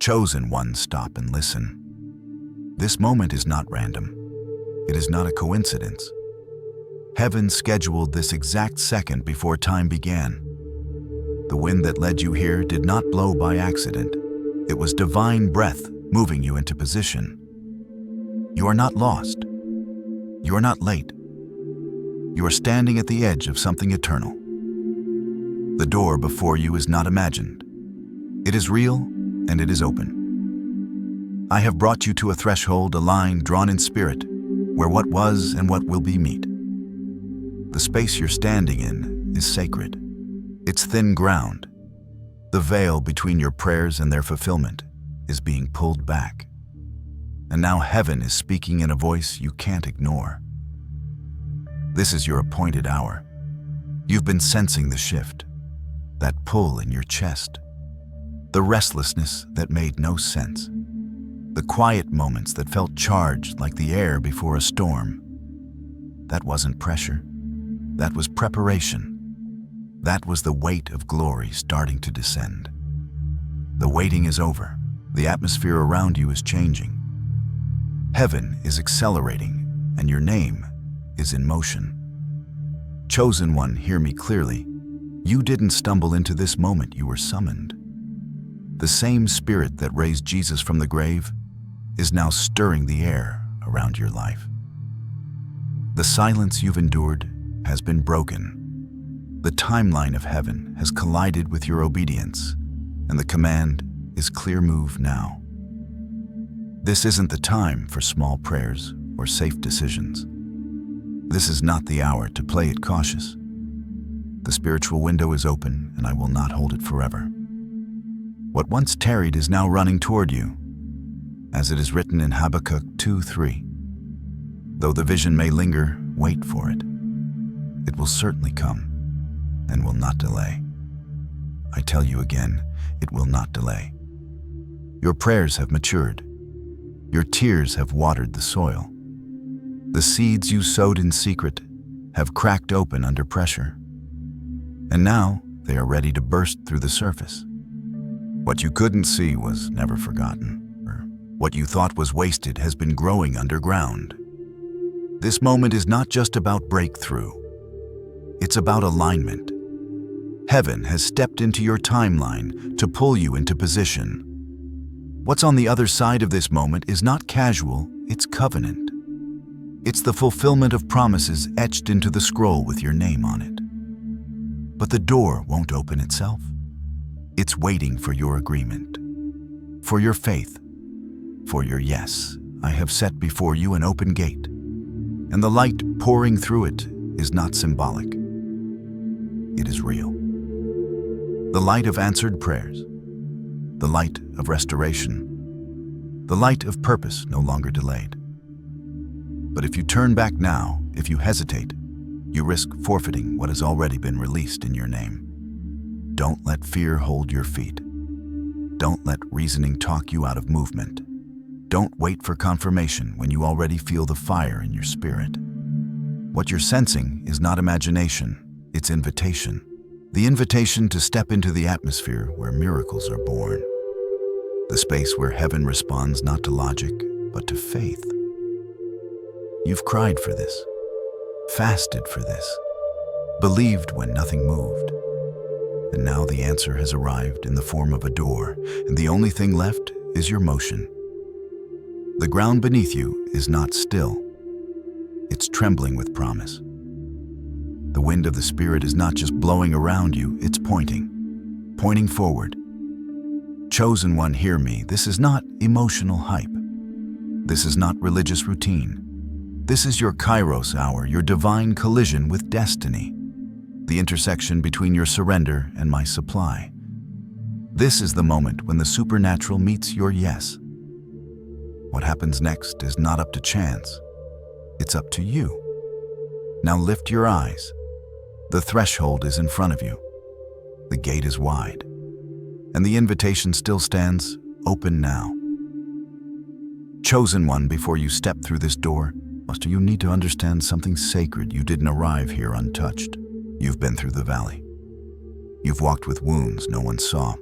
Chosen one, stop and listen. This moment is not random. It is not a coincidence. Heaven scheduled this exact second before time began. The wind that led you here did not blow by accident. It was divine breath moving you into position. You are not lost. You are not late. You are standing at the edge of something eternal. The door before you is not imagined. It is real and it is open. I have brought you to a threshold, a line drawn in spirit, where what was and what will be meet. The space you're standing in is sacred. It's thin ground. The veil between your prayers and their fulfillment is being pulled back. And now heaven is speaking in a voice you can't ignore. This is your appointed hour. You've been sensing the shift, that pull in your chest, the restlessness that made no sense, the quiet moments that felt charged like the air before a storm. That wasn't pressure. That was preparation. That was the weight of glory starting to descend. The waiting is over. The atmosphere around you is changing. Heaven is accelerating, and your name is in motion. Chosen one, hear me clearly. You didn't stumble into this moment, you were summoned. The same spirit that raised Jesus from the grave is now stirring the air around your life. The silence you've endured has been broken. The timeline of heaven has collided with your obedience, and the command is clear, move now. This isn't the time for small prayers or safe decisions. This is not the hour to play it cautious. The spiritual window is open, and I will not hold it forever. What once tarried is now running toward you, as it is written in Habakkuk 2:3. Though the vision may linger, wait for it. It will certainly come and will not delay. I tell you again, it will not delay. Your prayers have matured. Your tears have watered the soil. The seeds you sowed in secret have cracked open under pressure. And now they are ready to burst through the surface. What you couldn't see was never forgotten. What you thought was wasted has been growing underground. This moment is not just about breakthrough. It's about alignment. Heaven has stepped into your timeline to pull you into position. What's on the other side of this moment is not casual, it's covenant. It's the fulfillment of promises etched into the scroll with your name on it. But the door won't open itself. It's waiting for your agreement, for your faith, for your yes. I have set before you an open gate, and the light pouring through it is not symbolic. It is real. The light of answered prayers, the light of restoration, the light of purpose no longer delayed. But if you turn back now, if you hesitate, you risk forfeiting what has already been released in your name. Don't let fear hold your feet. Don't let reasoning talk you out of movement. Don't wait for confirmation when you already feel the fire in your spirit. What you're sensing is not imagination, it's invitation. The invitation to step into the atmosphere where miracles are born. The space where heaven responds not to logic, but to faith. You've cried for this, fasted for this, believed when nothing moved. And now the answer has arrived in the form of a door, and the only thing left is your motion. The ground beneath you is not still. It's trembling with promise. The wind of the Spirit is not just blowing around you, it's pointing forward. Chosen one, hear me. This is not emotional hype. This is not religious routine. This is your Kairos hour, your divine collision with destiny, the intersection between your surrender and my supply. This is the moment when the supernatural meets your yes. What happens next is not up to chance. It's up to you. Now lift your eyes. The threshold is in front of you. The gate is wide. And the invitation still stands open now. Chosen one, before you step through this door, you need to understand something sacred. You didn't arrive here untouched. You've been through the valley. You've walked with wounds no one saw.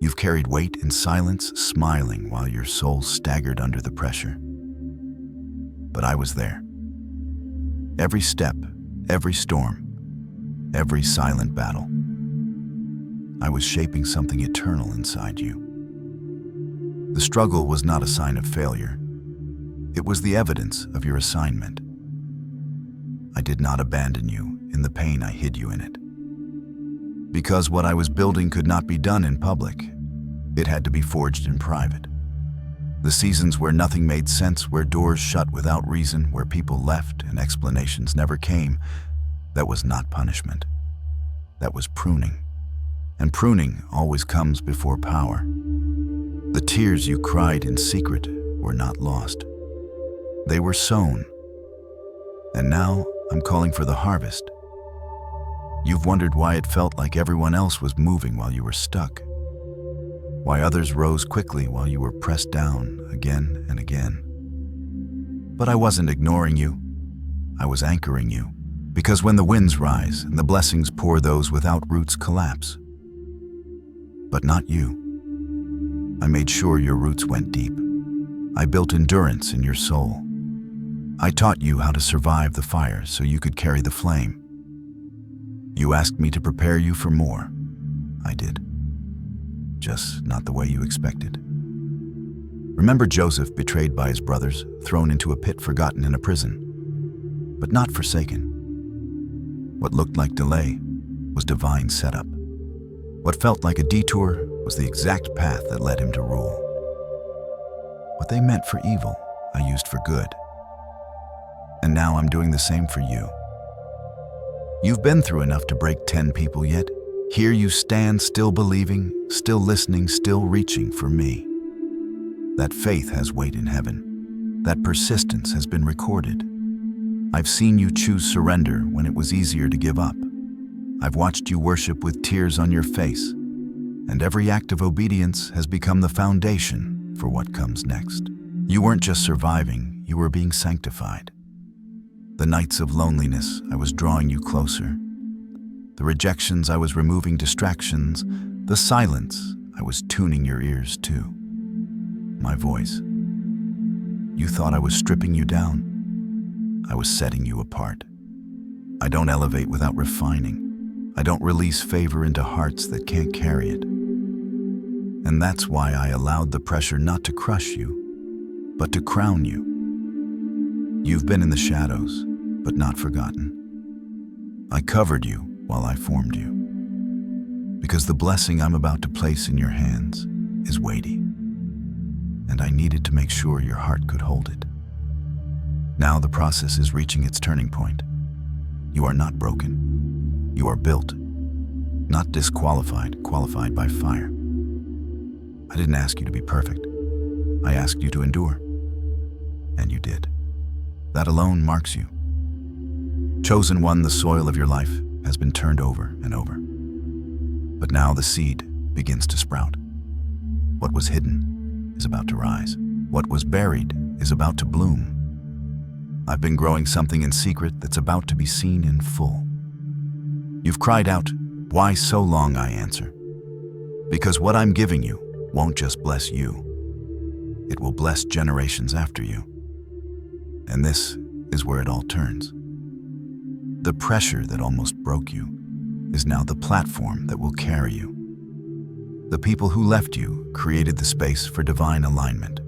You've carried weight in silence, smiling while your soul staggered under the pressure. But I was there. Every step, every storm, every silent battle. I was shaping something eternal inside you. The struggle was not a sign of failure. It was the evidence of your assignment. I did not abandon you in the pain I hid you in it. Because what I was building could not be done in public. It had to be forged in private. The seasons where nothing made sense, where doors shut without reason, where people left and explanations never came, that was not punishment. That was pruning. And pruning always comes before power. The tears you cried in secret were not lost. They were sown. And now I'm calling for the harvest. You've wondered why it felt like everyone else was moving while you were stuck. Why others rose quickly while you were pressed down again and again. But I wasn't ignoring you. I was anchoring you. Because when the winds rise and the blessings pour, those without roots collapse. But not you. I made sure your roots went deep. I built endurance in your soul. I taught you how to survive the fire so you could carry the flame. You asked me to prepare you for more. I did. Just not the way you expected. Remember Joseph, betrayed by his brothers, thrown into a pit, forgotten in a prison, but not forsaken. What looked like delay was divine setup. What felt like a detour was the exact path that led him to rule. What they meant for evil, I used for good. And now I'm doing the same for you. You've been through enough to break 10 people, yet here you stand, still believing, still listening, still reaching for me. That faith has weight in heaven. That persistence has been recorded. I've seen you choose surrender when it was easier to give up. I've watched you worship with tears on your face, and every act of obedience has become the foundation for what comes next. You weren't just surviving, you were being sanctified. The nights of loneliness, I was drawing you closer. The rejections, I was removing distractions. The silence, I was tuning your ears to. My voice. You thought I was stripping you down. I was setting you apart. I don't elevate without refining. I don't release favor into hearts that can't carry it. And that's why I allowed the pressure not to crush you, but to crown you. You've been in the shadows, but not forgotten. I covered you while I formed you. Because the blessing I'm about to place in your hands is weighty. And I needed to make sure your heart could hold it. Now the process is reaching its turning point. You are not broken. You are built. Not disqualified, qualified by fire. I didn't ask you to be perfect. I asked you to endure. And you did. That alone marks you. Chosen one, the soil of your life has been turned over and over. But now the seed begins to sprout. What was hidden is about to rise. What was buried is about to bloom. I've been growing something in secret that's about to be seen in full. You've cried out, "Why so long?" I answer. Because what I'm giving you won't just bless you. It will bless generations after you. And this is where it all turns. The pressure that almost broke you is now the platform that will carry you. The people who left you created the space for divine alignment.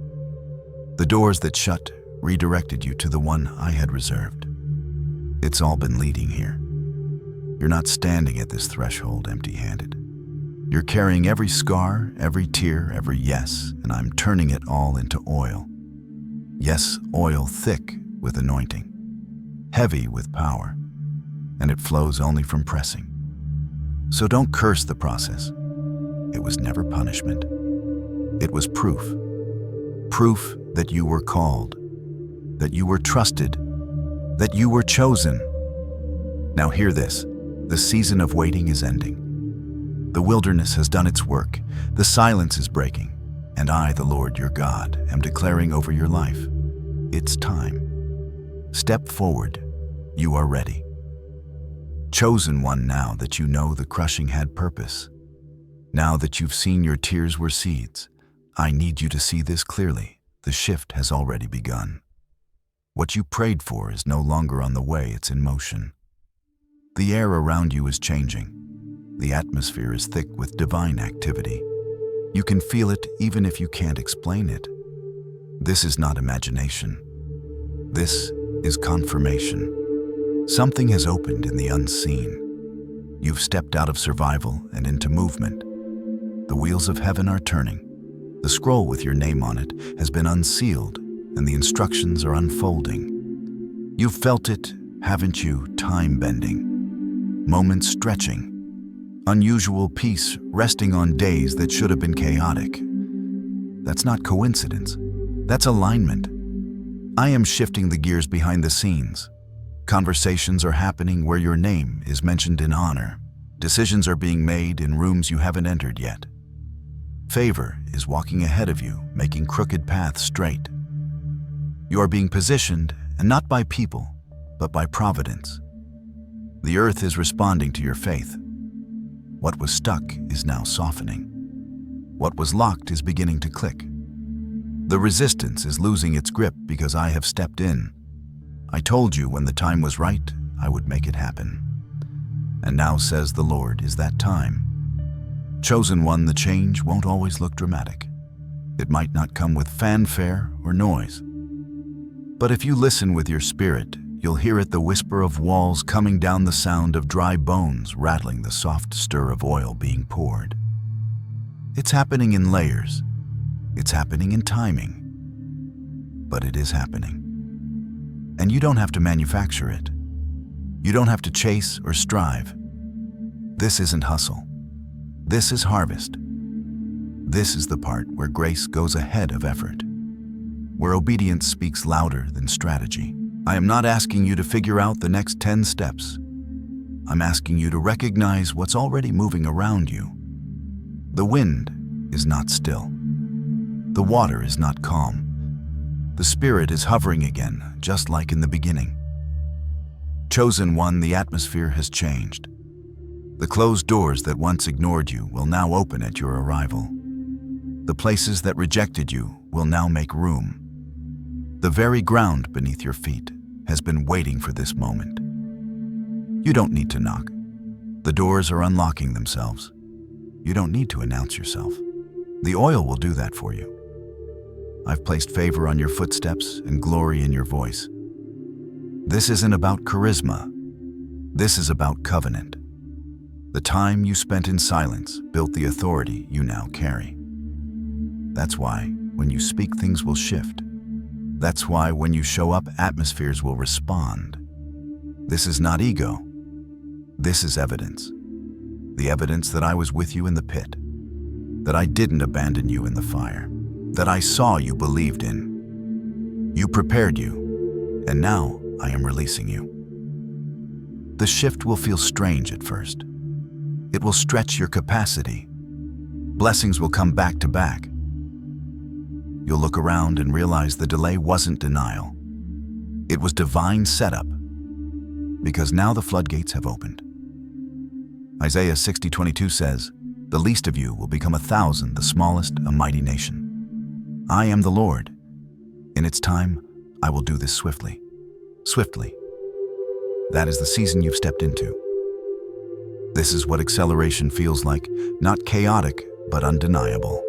The doors that shut redirected you to the one I had reserved. It's all been leading here. You're not standing at this threshold empty-handed. You're carrying every scar, every tear, every yes, and I'm turning it all into oil. Yes, oil thick with anointing, heavy with power, and it flows only from pressing. So don't curse the process. It was never punishment. It was proof. Proof that you were called, that you were trusted, that you were chosen. Now hear this. The season of waiting is ending. The wilderness has done its work. The silence is breaking. And I, the Lord your God, am declaring over your life, it's time. Step forward. You are ready. Chosen one, now that you know the crushing had purpose. Now that you've seen your tears were seeds, I need you to see this clearly. The shift has already begun. What you prayed for is no longer on the way, it's in motion. The air around you is changing. The atmosphere is thick with divine activity. You can feel it even if you can't explain it. This is not imagination. This is confirmation. Something has opened in the unseen. You've stepped out of survival and into movement. The wheels of heaven are turning. The scroll with your name on it has been unsealed, and the instructions are unfolding. You've felt it, haven't you? Time bending, moments stretching, unusual peace resting on days that should have been chaotic. That's not coincidence. That's alignment. I am shifting the gears behind the scenes. Conversations are happening where your name is mentioned in honor. Decisions are being made in rooms you haven't entered yet. Favor is walking ahead of you, making crooked paths straight. You are being positioned, and not by people, but by providence. The earth is responding to your faith. What was stuck is now softening. What was locked is beginning to click. The resistance is losing its grip because I have stepped in. I told you when the time was right, I would make it happen. And now, says the Lord, is that time. Chosen one, the change won't always look dramatic. It might not come with fanfare or noise. But if you listen with your spirit, you'll hear it, the whisper of walls coming down, the sound of dry bones rattling, the soft stir of oil being poured. It's happening in layers. It's happening in timing. But it is happening. And you don't have to manufacture it. You don't have to chase or strive. This isn't hustle. This is harvest. This is the part where grace goes ahead of effort, where obedience speaks louder than strategy. I am not asking you to figure out the next 10 steps. I'm asking you to recognize what's already moving around you. The wind is not still. The water is not calm. The spirit is hovering again, just like in the beginning. Chosen one, the atmosphere has changed. The closed doors that once ignored you will now open at your arrival. The places that rejected you will now make room. The very ground beneath your feet has been waiting for this moment. You don't need to knock. The doors are unlocking themselves. You don't need to announce yourself. The oil will do that for you. I've placed favor on your footsteps and glory in your voice. This isn't about charisma. This is about covenant. The time you spent in silence built the authority you now carry. That's why when you speak, things will shift. That's why when you show up, atmospheres will respond. This is not ego. This is evidence. The evidence that I was with you in the pit, that I didn't abandon you in the fire, that I saw you, believed in. You prepared you, and now I am releasing you. The shift will feel strange at first. It will stretch your capacity. Blessings will come back to back. You'll look around and realize the delay wasn't denial. It was divine setup, because now the floodgates have opened. Isaiah 60:22 says, "The least of you will become 1,000, the smallest a mighty nation." I am the Lord. In its time, I will do this swiftly. Swiftly. That is the season you've stepped into. This is what acceleration feels like, not chaotic, but undeniable.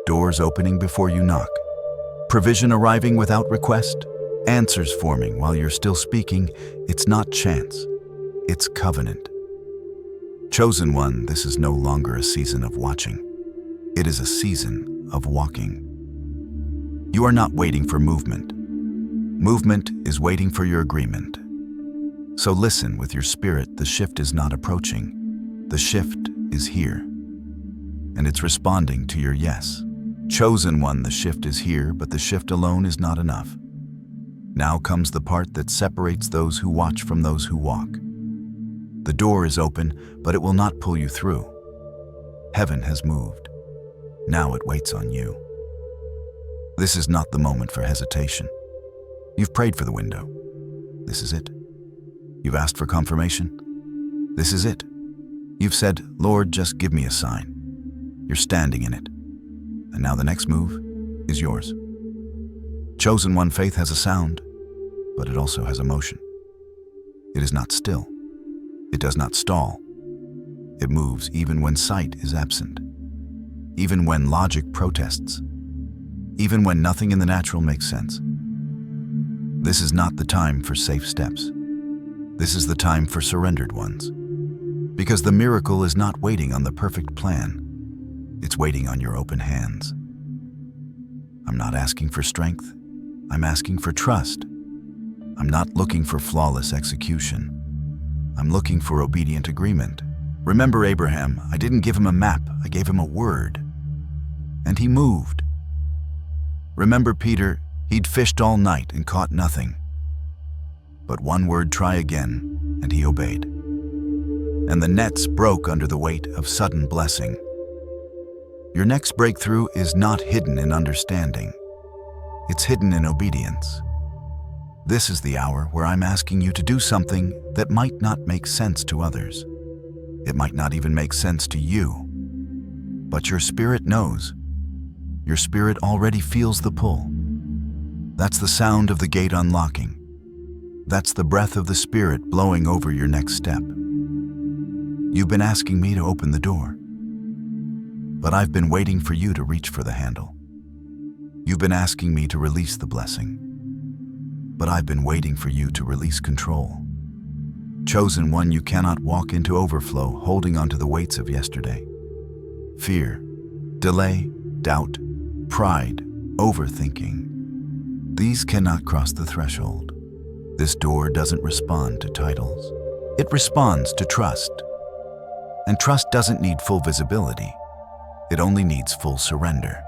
Doors opening before you knock. Provision arriving without request. Answers forming while you're still speaking. It's not chance. It's covenant. Chosen one, this is no longer a season of watching. It is a season of walking. You are not waiting for movement. Movement is waiting for your agreement. So listen with your spirit. The shift is not approaching. The shift is here. And it's responding to your yes. Chosen one, the shift is here, but the shift alone is not enough. Now comes the part that separates those who watch from those who walk. The door is open, but it will not pull you through. Heaven has moved. Now it waits on you. This is not the moment for hesitation. You've prayed for the window. This is it. You've asked for confirmation. This is it. You've said, "Lord, just give me a sign." You're standing in it. And now the next move is yours. Chosen one, faith has a sound, but it also has emotion. It is not still. It does not stall. It moves even when sight is absent, even when logic protests, even when nothing in the natural makes sense. This is not the time for safe steps. This is the time for surrendered ones. Because the miracle is not waiting on the perfect plan. It's waiting on your open hands. I'm not asking for strength. I'm asking for trust. I'm not looking for flawless execution. I'm looking for obedient agreement. Remember Abraham, I didn't give him a map, I gave him a word. And he moved. Remember Peter, he'd fished all night and caught nothing. But one word, try again, and he obeyed. And the nets broke under the weight of sudden blessing. Your next breakthrough is not hidden in understanding. It's hidden in obedience. This is the hour where I'm asking you to do something that might not make sense to others. It might not even make sense to you. But your spirit knows. Your spirit already feels the pull. That's the sound of the gate unlocking. That's the breath of the Spirit blowing over your next step. You've been asking me to open the door, but I've been waiting for you to reach for the handle. You've been asking me to release the blessing, but I've been waiting for you to release control. Chosen one, you cannot walk into overflow holding onto the weights of yesterday. Fear, delay, doubt, pride, overthinking. These cannot cross the threshold. This door doesn't respond to titles. It responds to trust. And trust doesn't need full visibility. It only needs full surrender.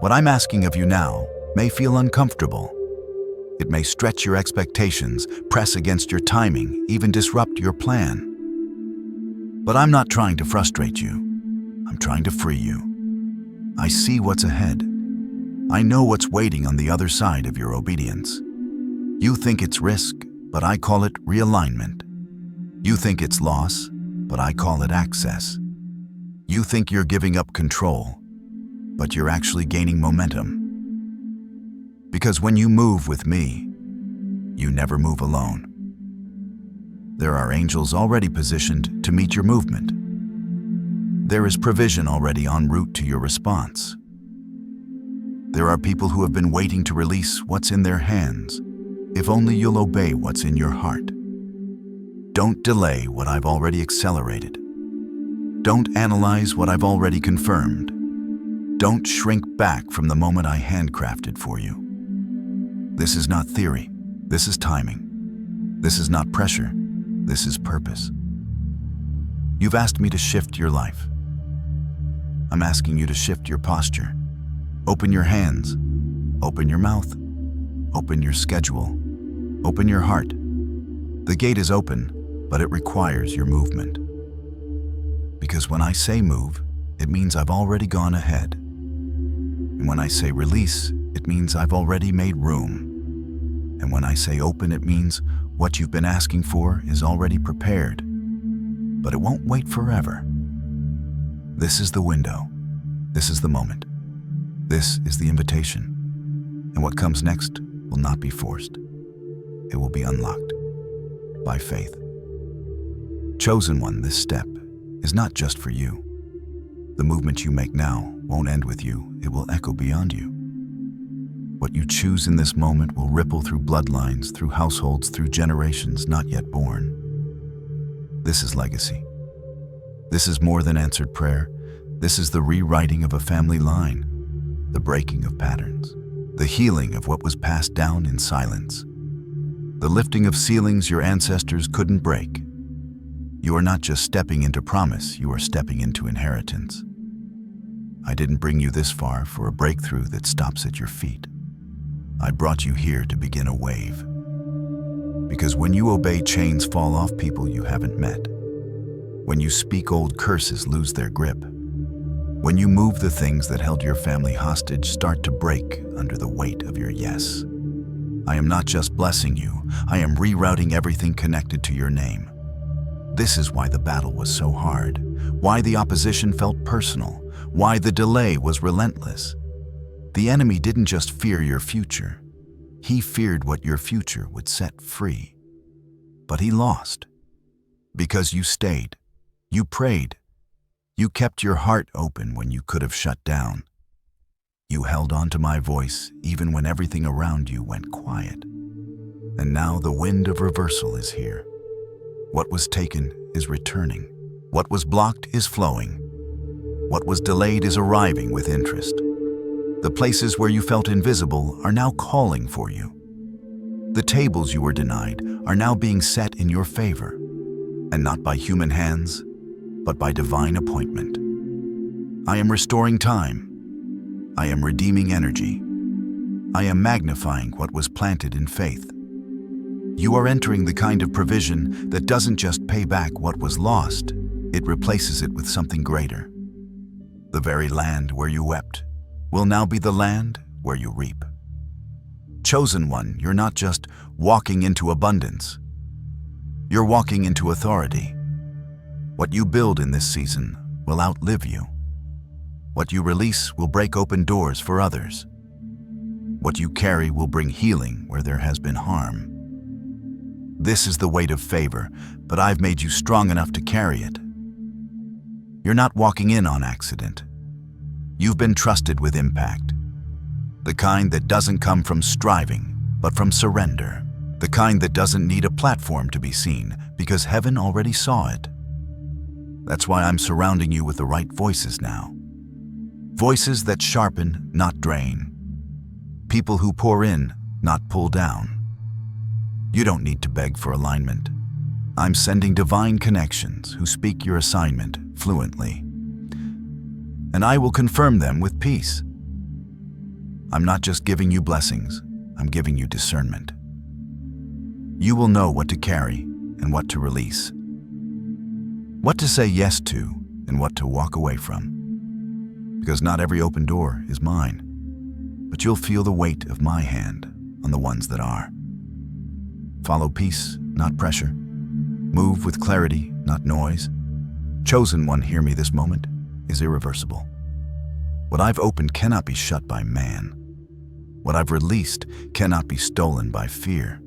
What I'm asking of you now may feel uncomfortable. It may stretch your expectations, press against your timing, even disrupt your plan. But I'm not trying to frustrate you. I'm trying to free you. I see what's ahead. I know what's waiting on the other side of your obedience. You think it's risk, but I call it realignment. You think it's loss, but I call it access. You think you're giving up control, but you're actually gaining momentum. Because when you move with me, you never move alone. There are angels already positioned to meet your movement. There is provision already en route to your response. There are people who have been waiting to release what's in their hands, if only you'll obey what's in your heart. Don't delay what I've already accelerated. Don't analyze what I've already confirmed. Don't shrink back from the moment I handcrafted for you. This is not theory. This is timing. This is not pressure. This is purpose. You've asked me to shift your life. I'm asking you to shift your posture. Open your hands. Open your mouth. Open your schedule. Open your heart. The gate is open, but it requires your movement. Because when I say move, it means I've already gone ahead. And when I say release, it means I've already made room. And when I say open, it means what you've been asking for is already prepared. But it won't wait forever. This is the window. This is the moment. This is the invitation. And what comes next will not be forced. It will be unlocked by faith. Chosen one, this step is not just for you. The movement you make now won't end with you. It will echo beyond you. What you choose in this moment will ripple through bloodlines, through households, through generations not yet born. This is legacy. This is more than answered prayer. This is the rewriting of a family line, the breaking of patterns, the healing of what was passed down in silence, the lifting of ceilings your ancestors couldn't break. You are not just stepping into promise, you are stepping into inheritance. I didn't bring you this far for a breakthrough that stops at your feet. I brought you here to begin a wave. Because when you obey, chains fall off people you haven't met. When you speak, old curses lose their grip. When you move, the things that held your family hostage start to break under the weight of your yes. I am not just blessing you, I am rerouting everything connected to your name. This is why the battle was so hard. why the opposition felt personal, why the delay was relentless. The enemy didn't just fear your future. He feared what your future would set free. But he lost. Because you stayed. You prayed. You kept your heart open when you could have shut down. You held on to my voice even when everything around you went quiet. And now the wind of reversal is here. What was taken is returning. What was blocked is flowing. What was delayed is arriving with interest. The places where you felt invisible are now calling for you. The tables you were denied are now being set in your favor, and not by human hands, but by divine appointment. I am restoring time. I am redeeming energy. I am magnifying what was planted in faith. You are entering the kind of provision that doesn't just pay back what was lost, it replaces it with something greater. The very land where you wept will now be the land where you reap. Chosen one, you're not just walking into abundance. You're walking into authority. What you build in this season will outlive you. What you release will break open doors for others. What you carry will bring healing where there has been harm. This is the weight of favor, but I've made you strong enough to carry it. You're not walking in on accident. You've been trusted with impact. The kind that doesn't come from striving, but from surrender. The kind that doesn't need a platform to be seen, because heaven already saw it. That's why I'm surrounding you with the right voices now. Voices that sharpen, not drain. People who pour in, not pull down. You don't need to beg for alignment. I'm sending divine connections who speak your assignment fluently. And I will confirm them with peace. I'm not just giving you blessings, I'm giving you discernment. You will know what to carry and what to release. What to say yes to and what to walk away from. Because not every open door is mine, but you'll feel the weight of my hand on the ones that are. Follow peace, not pressure. Move with clarity, not noise. Chosen one, hear me, this moment is irreversible. What I've opened cannot be shut by man. What I've released cannot be stolen by fear.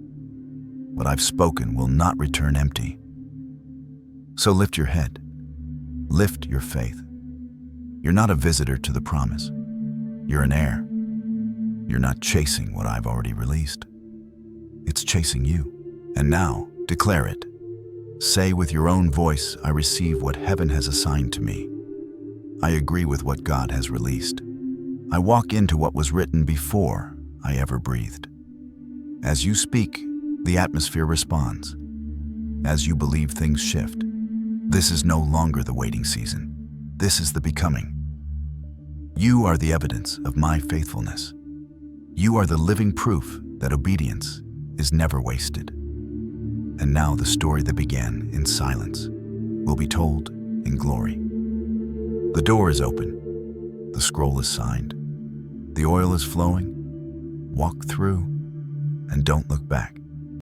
What I've spoken will not return empty. So lift your head. Lift your faith. You're not a visitor to the promise. You're an heir. You're not chasing what I've already released. It's chasing you. And now, declare it. Say with your own voice, I receive what heaven has assigned to me. I agree with what God has released. I walk into what was written before I ever breathed. As you speak, the atmosphere responds. As you believe, things shift. This is no longer the waiting season. This is the becoming. You are the evidence of my faithfulness. You are the living proof that obedience is never wasted. And now the story that began in silence will be told in glory. The door is open. The scroll is signed. The oil is flowing. Walk through and don't look back.